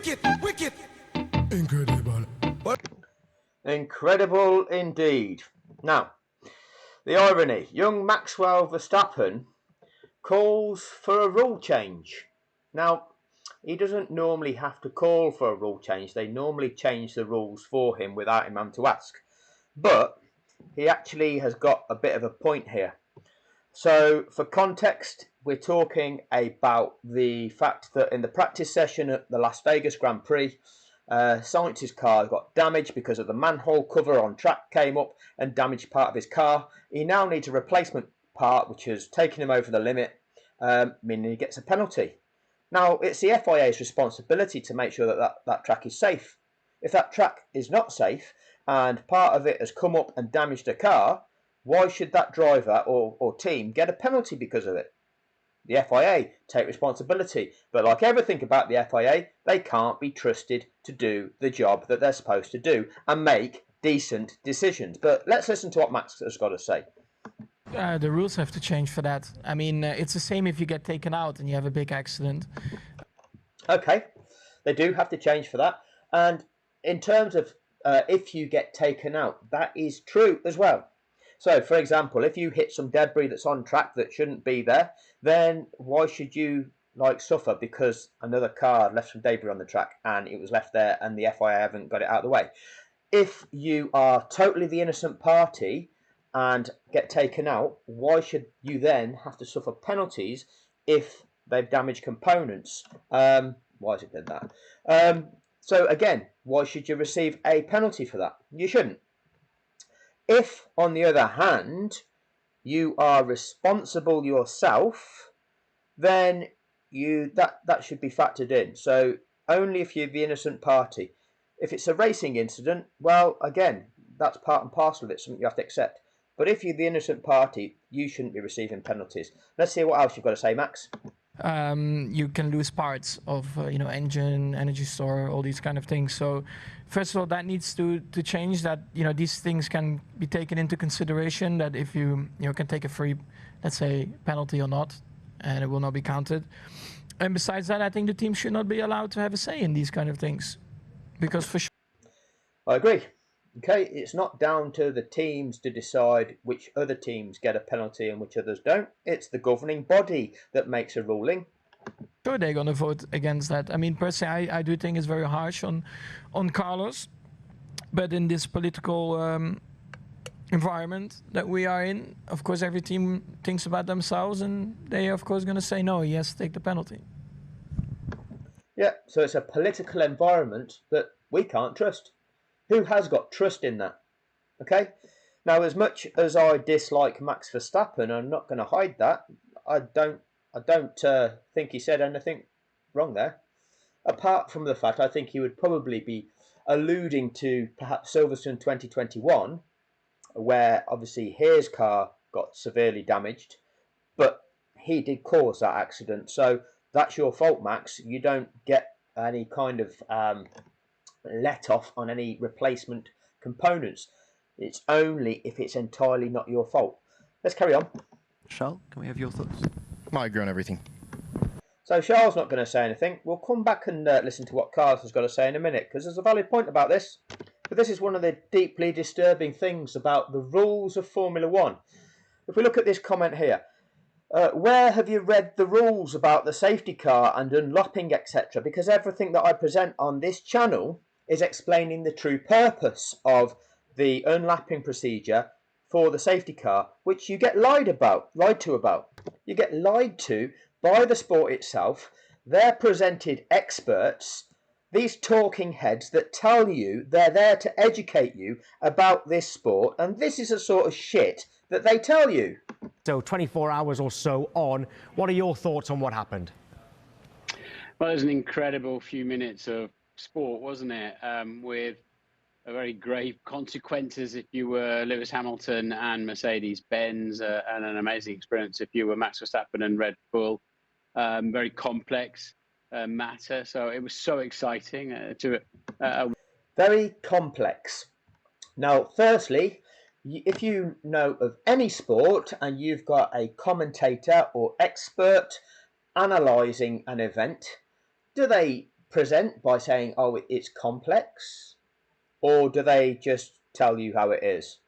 Wicked, wicked. Incredible. Incredible indeed. Now, the irony, young Maxwell Verstappen calls for a rule change. Now, he doesn't normally have to call for a rule change. They normally change the rules for him without him having to ask. But he actually has got a bit of a point here. So, for context, we're talking about the fact that in the practice session at the Las Vegas Grand Prix, Sainz's car got damaged because of the manhole cover on track came up and damaged part of his car. He now needs a replacement part which has taken him over the limit, meaning he gets a penalty. Now, it's the FIA's responsibility to make sure that track is safe. If that track is not safe and part of it has come up and damaged a car, why should that driver or team get a penalty because of it? The FIA take responsibility, but like everything about the FIA, they can't be trusted to do the job that they're supposed to do and make decent decisions. But let's listen to what Max has got to say. The rules have to change for that. I mean, it's the same if you get taken out and you have a big accident. Okay, they do have to change for that. And in terms of if you get taken out, that is true as well. So, for example, if you hit some debris that's on track that shouldn't be there, then why should you suffer because another car left some debris on the track and it was left there and the FIA haven't got it out of the way? If you are totally the innocent party and get taken out, why should you then have to suffer penalties if they've damaged components? Why has it done that? So again, why should you receive a penalty for that? You shouldn't. If, on the other hand, you are responsible yourself, then that should be factored in. So only if you're the innocent party. If it's a racing incident, well, again, that's part and parcel of it, something you have to accept. But if you're the innocent party, you shouldn't be receiving penalties. Let's see what else you've got to say, Max. You can lose parts of, engine, energy store, all these kind of things. So, first of all, that needs to change. That these things can be taken into consideration. That if you can take a free, let's say, penalty or not, and it will not be counted. And besides that, I think the team should not be allowed to have a say in these kind of things, because for sure. I agree. Okay, it's not down to the teams to decide which other teams get a penalty and which others don't. It's the governing body that makes a ruling. Sure, they're going to vote against that. I mean, personally, I do think it's very harsh on Carlos. But in this political environment that we are in, of course, every team thinks about themselves, and they are, of course, going to say, no, he has to take the penalty. Yeah, so it's a political environment that we can't trust. Who has got trust in that? Okay? Now, as much as I dislike Max Verstappen, I'm not going to hide that. I don't think he said anything wrong there. Apart from the fact I think he would probably be alluding to perhaps Silverstone 2021, where obviously his car got severely damaged, but he did cause that accident. So that's your fault, Max. You don't get any kind of let off on any replacement components. It's only if it's entirely not your fault. Let's carry on. Charles, can we have your thoughts? I agree on everything. So Charles not going to say anything. We'll come back and listen to what Carlos has got to say in a minute, because there's a valid point about this. But this is one of the deeply disturbing things about the rules of Formula One. If we look at this comment here, where have you read the rules about the safety car and unlopping, etc.? Because everything that I present on this channel is explaining the true purpose of the unlapping procedure for the safety car, which you get lied to about. You get lied to by the sport itself. They're presented experts, these talking heads that tell you they're there to educate you about this sport, and this is the sort of shit that they tell you. So 24 hours or so on, what are your thoughts on what happened? Well, it was an incredible few minutes of sport, wasn't it? With a very grave consequences if you were Lewis Hamilton and Mercedes-Benz, and an amazing experience if you were Max Verstappen and Red Bull. Very complex matter. So it was so exciting Very complex. Now, firstly, if you know of any sport and you've got a commentator or expert analysing an event, do they present by saying, oh, it's complex? Or do they just tell you how it is?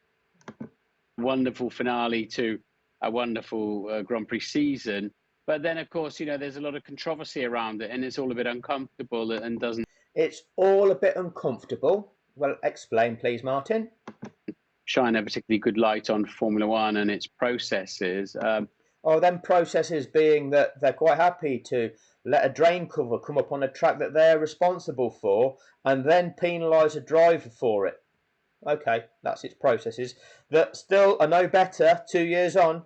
Wonderful finale to a wonderful Grand Prix season. But then, of course, there's a lot of controversy around it, and it's all a bit uncomfortable and doesn't It's all a bit uncomfortable. Well, explain, please, Martin. shine a particularly good light on Formula One and its processes. Them processes being that they're quite happy to let a drain cover come up on a track that they're responsible for and then penalise a driver for it. Okay, that's its processes that still are no better 2 years on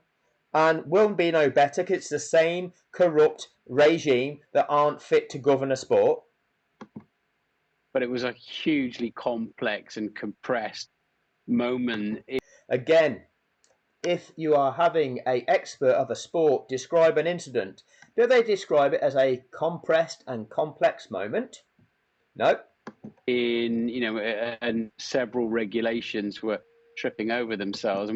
and will be no better because it's the same corrupt regime that aren't fit to govern a sport. But it was a hugely complex and compressed moment. Again, if you are having an expert of a sport describe an incident, do they describe it as a compressed and complex moment? No. And several regulations were tripping over themselves.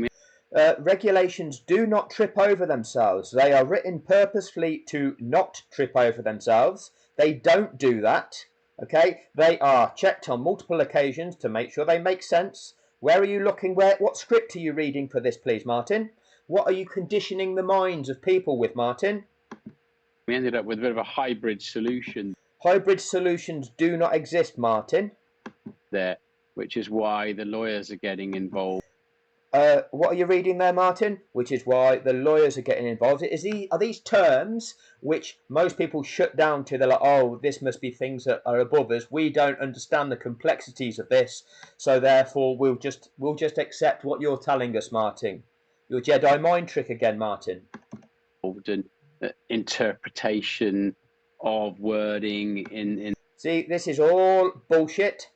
Regulations do not trip over themselves. They are written purposefully to not trip over themselves. They don't do that. Okay, they are checked on multiple occasions to make sure they make sense. Where are you looking? What script are you reading for this, please, Martin? What are you conditioning the minds of people with, Martin? We ended up with a bit of a hybrid solution. Hybrid solutions do not exist, Martin. There, which is why the lawyers are getting involved. What are you reading there, Martin? Which is why the lawyers are getting involved. Are these terms which most people shut down to? They're like, oh, this must be things that are above us. We don't understand the complexities of this, so therefore we'll just accept what you're telling us, Martin. Your Jedi mind trick again, Martin. And interpretation of wording in See, this is all bullshit.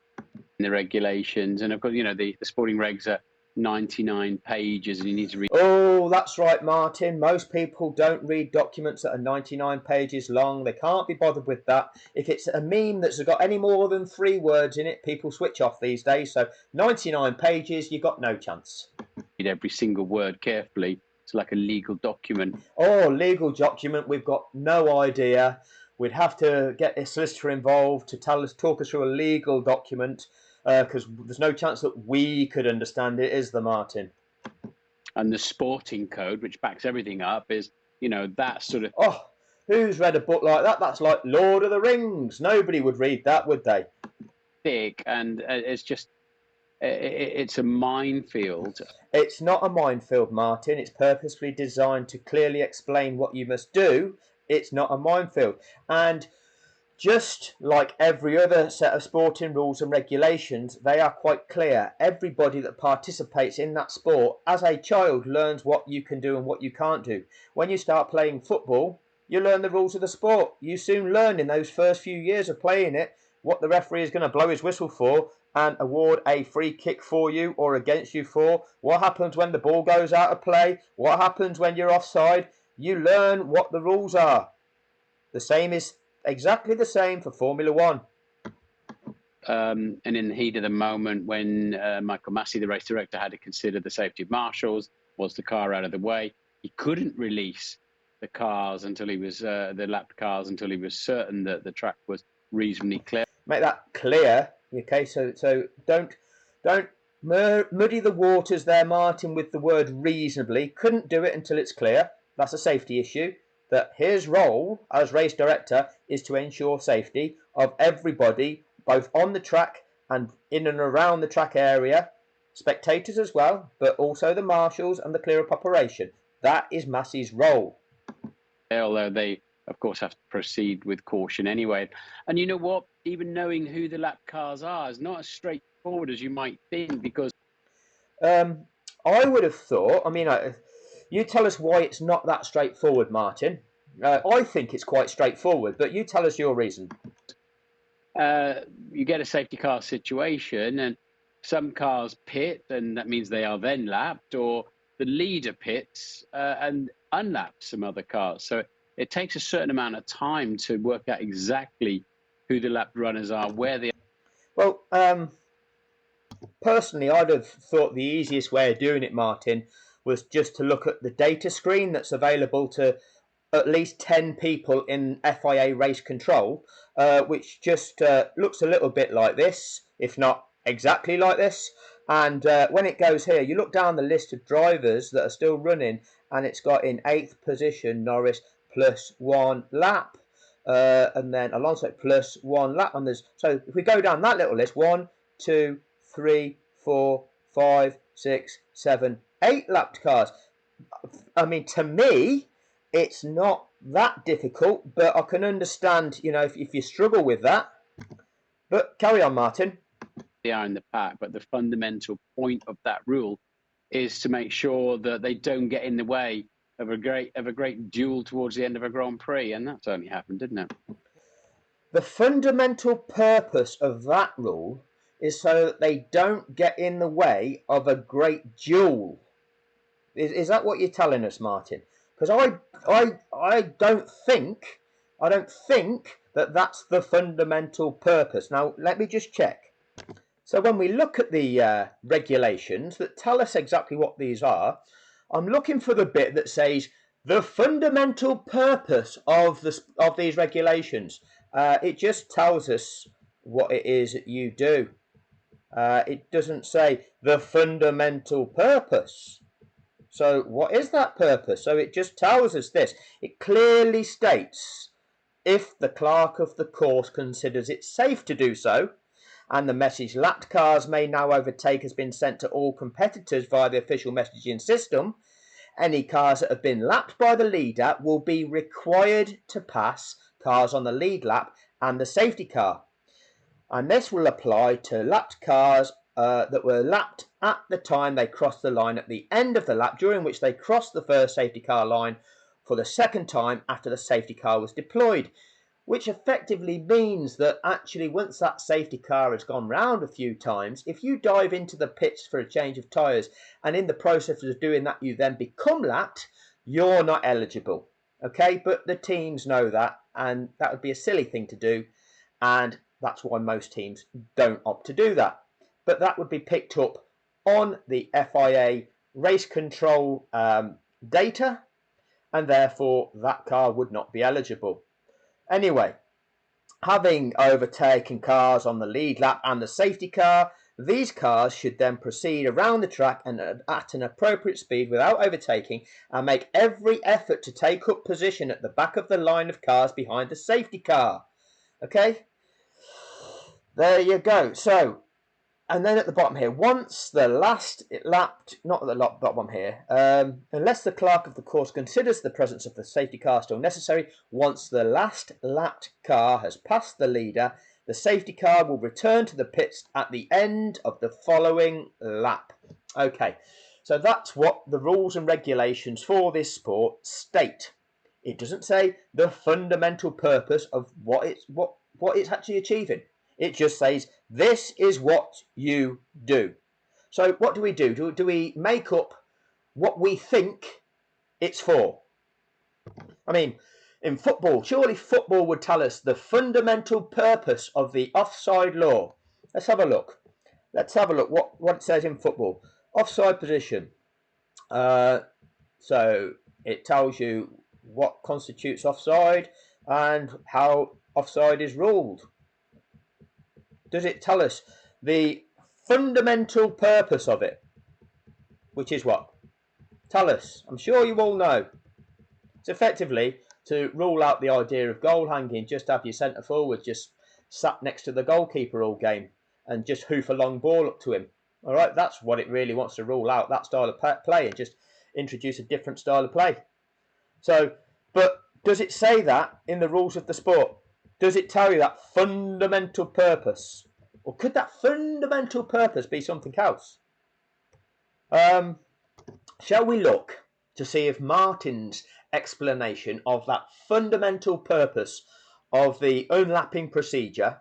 The regulations, and of course, the sporting regs are 99 pages, and you need to read. Oh, that's right, Martin. Most people don't read documents that are 99 pages long. They can't be bothered with that. If it's a meme that's got any more than 3 words in it, people switch off these days. So 99 pages, you've got no chance. Read every single word carefully. It's like a legal document. Oh, legal document. We've got no idea. We'd have to get a solicitor involved to talk us through a legal document. Because there's no chance that we could understand it, is there, Martin? And the sporting code, which backs everything up, is, that sort of... Oh, who's read a book like that? That's like Lord of the Rings. Nobody would read that, would they? Thick, and it's just... It's a minefield. It's not a minefield, Martin. It's purposefully designed to clearly explain what you must do. It's not a minefield. And... just like every other set of sporting rules and regulations, they are quite clear. Everybody that participates in that sport as a child learns what you can do and what you can't do. When you start playing football, you learn the rules of the sport. You soon learn in those first few years of playing it what the referee is going to blow his whistle for and award a free kick for you or against you for. What happens when the ball goes out of play? What happens when you're offside? You learn what the rules are. The same is exactly the same for Formula One. And in the heat of the moment, when Michael Massey, the race director, had to consider the safety of marshals, was the car out of the way, he couldn't release the cars until he was the lapped cars until he was certain that the track was reasonably clear. Make that clear, okay? So don't muddy the waters there, Martin, with the word reasonably. Couldn't do it until it's clear. That's a safety issue. That his role as race director is to ensure safety of everybody, both on the track and in and around the track area, spectators as well, but also the marshals and the clear-up operation. That is Massey's role. Although they, of course, have to proceed with caution anyway. And you know what? Even knowing who the lap cars are is not as straightforward as you might think, because... I would have thought, you tell us why it's not that straightforward, Martin. I think it's quite straightforward, but you tell us your reason. You get a safety car situation, and some cars pit, and that means they are then lapped, or the leader pits and unlaps some other cars. So it takes a certain amount of time to work out exactly who the lap runners are, where they are. Well, personally, I'd have thought the easiest way of doing it, Martin, was just to look at the data screen that's available to at least 10 people in FIA race control which just looks a little bit like this, if not exactly like this. And when it goes here, you look down the list of drivers that are still running, and it's got in 8th position Norris plus 1 lap. And then Alonso plus 1 lap. And so if we go down that little list, 1, 2, 3, 4, 5, 6, 7, 8 lapped cars. I mean, to me, it's not that difficult, but I can understand, if you struggle with that. But carry on, Martin. They are in the pack, but the fundamental point of that rule is to make sure that they don't get in the way of a great duel towards the end of a Grand Prix, and that's only happened, didn't it? The fundamental purpose of that rule is so that they don't get in the way of a great duel. Is that what you're telling us, Martin? Because I don't think that that's the fundamental purpose. Now let me just check. So when we look at the regulations that tell us exactly what these are, I'm looking for the bit that says the fundamental purpose of these regulations. It just tells us what it is that you do. It doesn't say the fundamental purpose. So what is that purpose? So it just tells us this. It clearly states if the clerk of the course considers it safe to do so, and the message lapped cars may now overtake has been sent to all competitors via the official messaging system, any cars that have been lapped by the leader will be required to pass cars on the lead lap and the safety car. And this will apply to lapped cars that were lapped at the time they crossed the line at the end of the lap, during which they crossed the first safety car line for the second time after the safety car was deployed. Which effectively means that actually once that safety car has gone round a few times, if you dive into the pits for a change of tyres and in the process of doing that you then become lapped, you're not eligible. Okay, but the teams know that, and that would be a silly thing to do, and that's why most teams don't opt to do that. But that would be picked up on the FIA race control data, and therefore that car would not be eligible. Anyway, having overtaken cars on the lead lap and the safety car, these cars should then proceed around the track and at an appropriate speed without overtaking, and make every effort to take up position at the back of the line of cars behind the safety car. Okay, there you go. So, and then at the bottom here, once the last lapped, not at the bottom here, unless the clerk of the course considers the presence of the safety car still necessary, once the last lapped car has passed the leader, the safety car will return to the pits at the end of the following lap. Okay, so that's what the rules and regulations for this sport state. It doesn't say the fundamental purpose of what it's actually achieving. It just says, this is what you do. So what do we do? Do we make up what we think it's for? I mean, in football, surely football would tell us the fundamental purpose of the offside law. Let's have a look. Let's have a look what it says in football. Offside position. So it tells you what constitutes offside and how offside is ruled. Does it tell us the fundamental purpose of it? Which is what? Tell us. I'm sure you all know. It's effectively to rule out the idea of goal hanging, just have your centre forward just sat next to the goalkeeper all game and just hoof a long ball up to him. All right, that's what it really wants to rule out, that style of play, and just introduce a different style of play. So, but does it say that in the rules of the sport? Does it tell you that fundamental purpose? Or could that fundamental purpose be something else? Shall we look to see if Martin's explanation of that fundamental purpose of the unlapping procedure,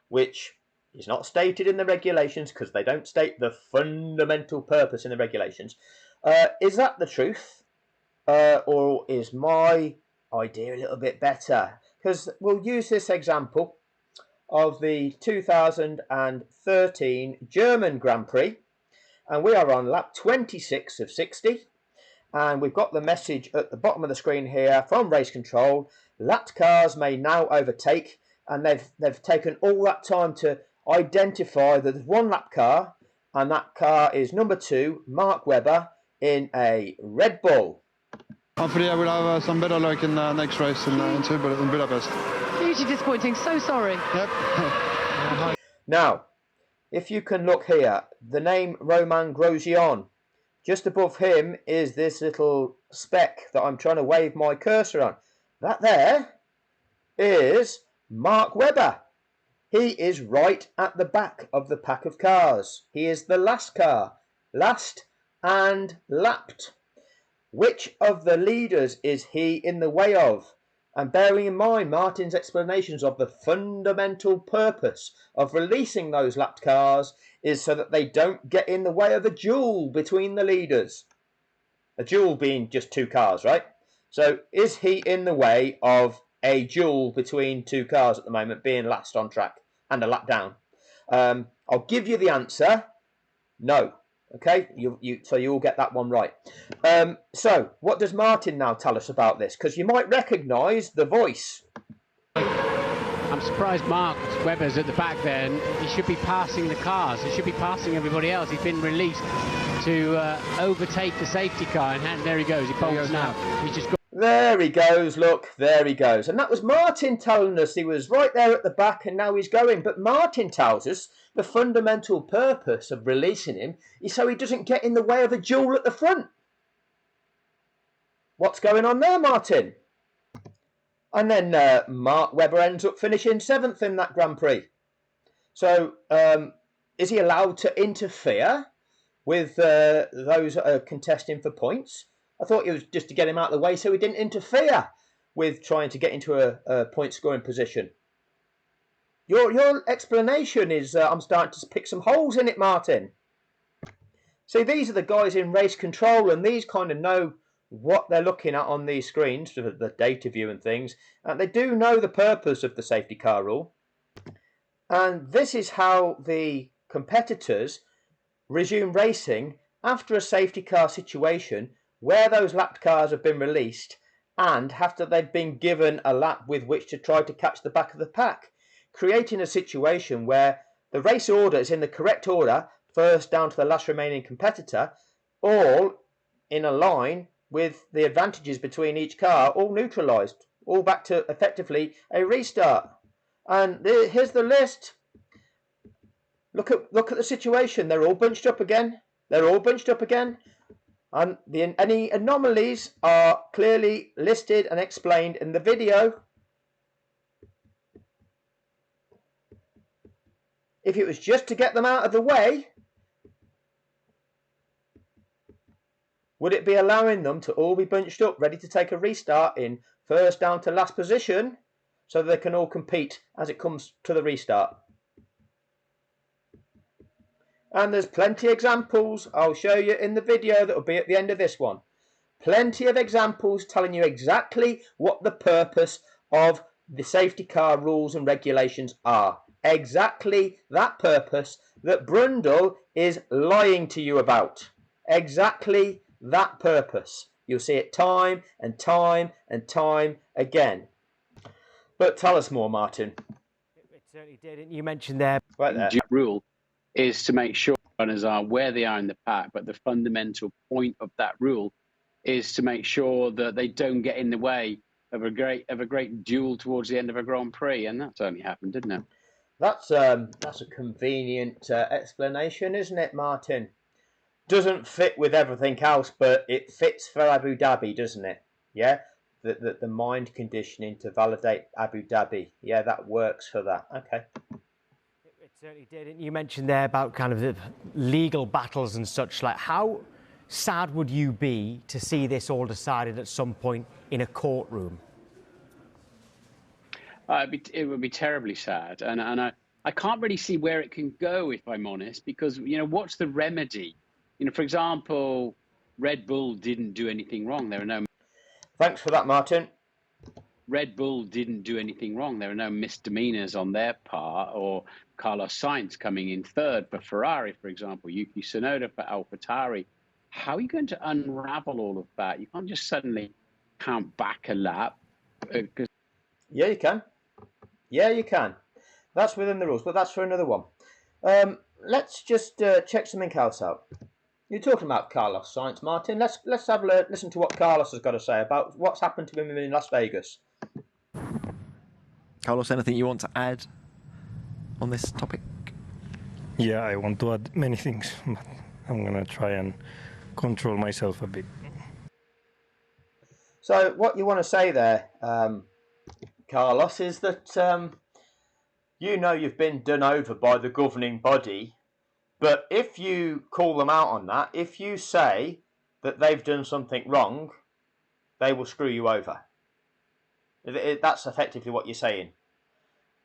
which is not stated in the regulations because they don't state the fundamental purpose in the regulations, is that the truth? Or is my idea a little bit better? Because we'll use this example of the 2013 German Grand Prix, and we are on lap 26 of 60, and we've got the message at the bottom of the screen here from race control: lapped cars may now overtake, and they've taken all that time to identify that there's one lap car, and that car is number 2, Mark Webber, in a Red Bull. Hopefully I will have some better luck in the next race in Budapest. Hugely disappointing, so sorry. Yep. Now, if you can look here, the name Roman Grosjean. Just above him is this little speck that I'm trying to wave my cursor on. That there is Mark Webber. He is right at the back of the pack of cars. He is the last car, last and lapped. Which of the leaders is he in the way of? And bearing in mind Martin's explanations of the fundamental purpose of releasing those lapped cars is so that they don't get in the way of a duel between the leaders. A duel being just 2 cars, right? So is he in the way of a duel between 2 cars at the moment, being last on track and a lap down? I'll give you the answer. No. Okay, so you will get that one right. So what does Martin now tell us about this? Because you might recognise the voice. I'm surprised Mark Webber's at the back there, and he should be passing the cars. He should be passing everybody else. He's been released to overtake the safety car, and there he goes. He bolts now. He's just got. There he goes, look, there he goes. And that was Martin telling us he was right there at the back and now he's going. But Martin tells us the fundamental purpose of releasing him is so he doesn't get in the way of a duel at the front. What's going on there, Martin? And then Mark Webber ends up finishing 7th in that Grand Prix. So is he allowed to interfere with those contesting for points? I thought it was just to get him out of the way so he didn't interfere with trying to get into a point scoring position. Your explanation is, I'm starting to pick some holes in it, Martin. See, these are the guys in race control, and these kind of know what they're looking at on these screens, the data view and things, and they do know the purpose of the safety car rule. And this is how the competitors resume racing after a safety car situation where those lapped cars have been released and after they've been given a lap with which to try to catch the back of the pack, creating a situation where the race order is in the correct order, first down to the last remaining competitor, all in a line with the advantages between each car all neutralised, all back to effectively a restart. And here's the list. Look at the situation. They're all bunched up again. And any anomalies are clearly listed and explained in the video. If it was just to get them out of the way, would it be allowing them to all be bunched up, ready to take a restart in first down to last position, so they can all compete as it comes to the restart? And there's plenty of examples I'll show you in the video that will be at the end of this one. Plenty of examples telling you exactly what the purpose of the safety car rules and regulations are. Exactly that purpose that Brundle is lying to you about. Exactly that purpose. You'll see it time and time and time again. But tell us more, Martin. It certainly did. You mentioned there. Right there. Rule is to make sure runners are where they are in the pack, but the fundamental point of that rule is to make sure that they don't get in the way of a great duel towards the end of a Grand Prix, and that's only happened, didn't it? That's a convenient explanation, isn't it, Martin? Doesn't fit with everything else, but it fits for Abu Dhabi, doesn't it? Yeah, the mind conditioning to validate Abu Dhabi. Yeah, that works for that. Okay. It certainly did. You mentioned there about kind of the legal battles and such. Like, how sad would you be to see this all decided at some point in a courtroom? It would be terribly sad, and I can't really see where it can go, if I'm honest, because what's the remedy? For example, Red Bull didn't do anything wrong. There are no. Thanks for that, Martin. Red Bull didn't do anything wrong. There are no misdemeanors on their part, or Carlos Sainz coming in third for Ferrari, for example, Yuki Tsunoda for AlphaTauri. How are you going to unravel all of that? You can't just suddenly count back a lap. Yeah, you can. Yeah, you can. That's within the rules, but that's for another one. Let's just check something else out. You're talking about Carlos Sainz, Martin. Let's have a listen to what Carlos has got to say about what's happened to him in Las Vegas. Carlos, anything you want to add on this topic? Yeah, I want to add many things, but I'm gonna try and control myself a bit. So what you want to say there, Carlos, is that you've been done over by the governing body, but if you call them out on that, if you say that they've done something wrong, they will screw you over. That's effectively what you're saying.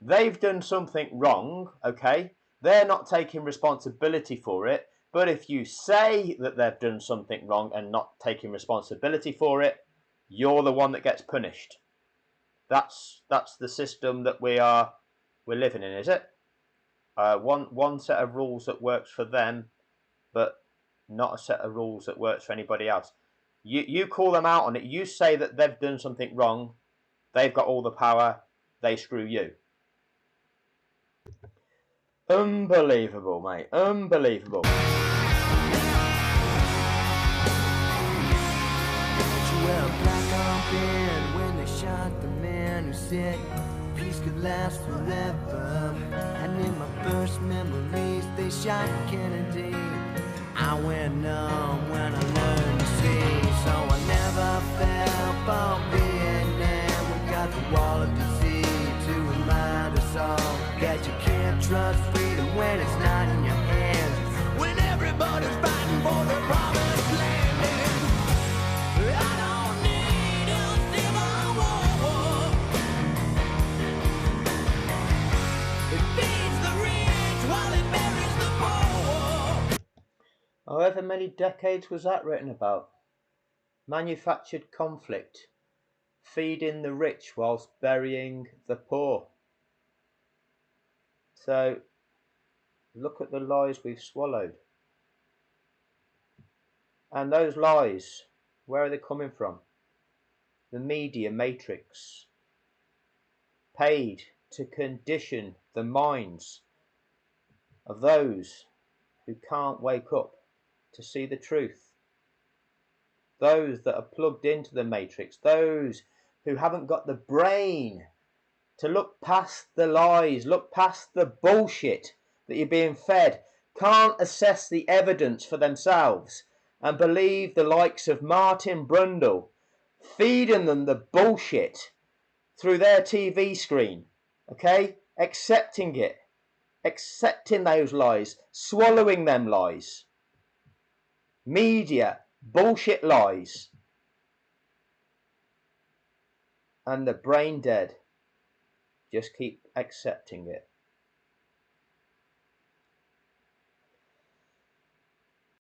They've done something wrong, okay? They're not taking responsibility for it, but if you say that they've done something wrong and not taking responsibility for it, you're the one that gets punished. That's the system that we're living in, is it? One set of rules that works for them, but not a set of rules that works for anybody else. You call them out on it. You say that they've done something wrong. They've got all the power. They screw you. Unbelievable, mate. Unbelievable. When they shot the man who said peace could last forever. And in my first memories they shot Kennedy. I went numb when I learned to see. So I never fell for Vietnam. We got the wall of deceit to remind us all that you can't trust freedom when it's not in your hands. When everybody's fighting for the promised land. I don't need a civil war. It feeds the rich while it buries the poor. However many decades was that written about? Manufactured conflict, feeding the rich whilst burying the poor. So, look at the lies we've swallowed. And those lies, where are they coming from? The media matrix, paid to condition the minds of those who can't wake up to see the truth. Those that are plugged into the matrix, those who haven't got the brain to look past the lies, look past the bullshit that you're being fed, can't assess the evidence for themselves and believe the likes of Martin Brundle feeding them the bullshit through their TV screen, okay? Accepting it, accepting those lies, swallowing them lies. Media, bullshit lies. And the brain dead just keep accepting it.